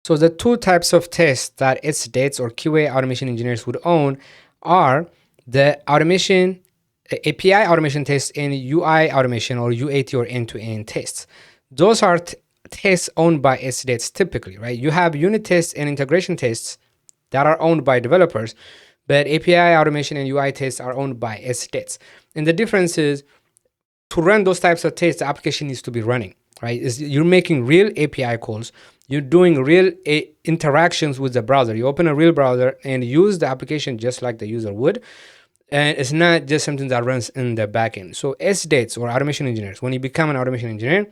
So the two types of tests that SDETs or QA automation engineers would own are the automation, API automation tests, and UI automation or UAT or end-to-end tests. Those are tests owned by SDETs typically, right? You have unit tests and integration tests that are owned by developers, but API automation and UI tests are owned by SDETs. And the difference is, to run those types of tests, the application needs to be running, right? You're making real API calls. You're doing real interactions with the browser. You open a real browser and use the application just like the user would. And it's not just something that runs in the backend. So SDETs or automation engineers, when you become an automation engineer,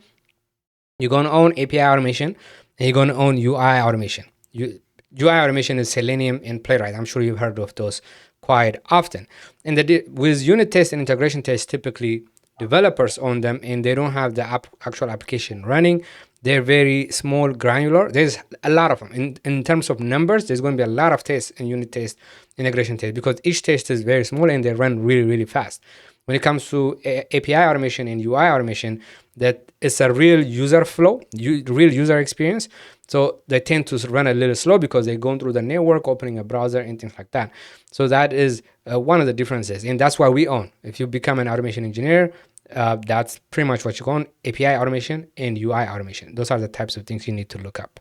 you're going to own API automation and you're going to own UI automation. UI automation is Selenium and Playwright. I'm sure you've heard of those quite often. And with unit tests and integration tests, typically developers own them and they don't have the actual application running. They're very small, granular. There's a lot of them. In terms of numbers, there's going to be a lot of tests and unit tests, integration tests, because each test is very small and they run really, really fast. When it comes to API automation and UI automation, that is a real user flow, real user experience. So they tend to run a little slow because they're going through the network, opening a browser and things like that. So that is one of the differences. And that's why we own. If you become an automation engineer, that's pretty much what you own: API automation and UI automation. Those are the types of things you need to look up.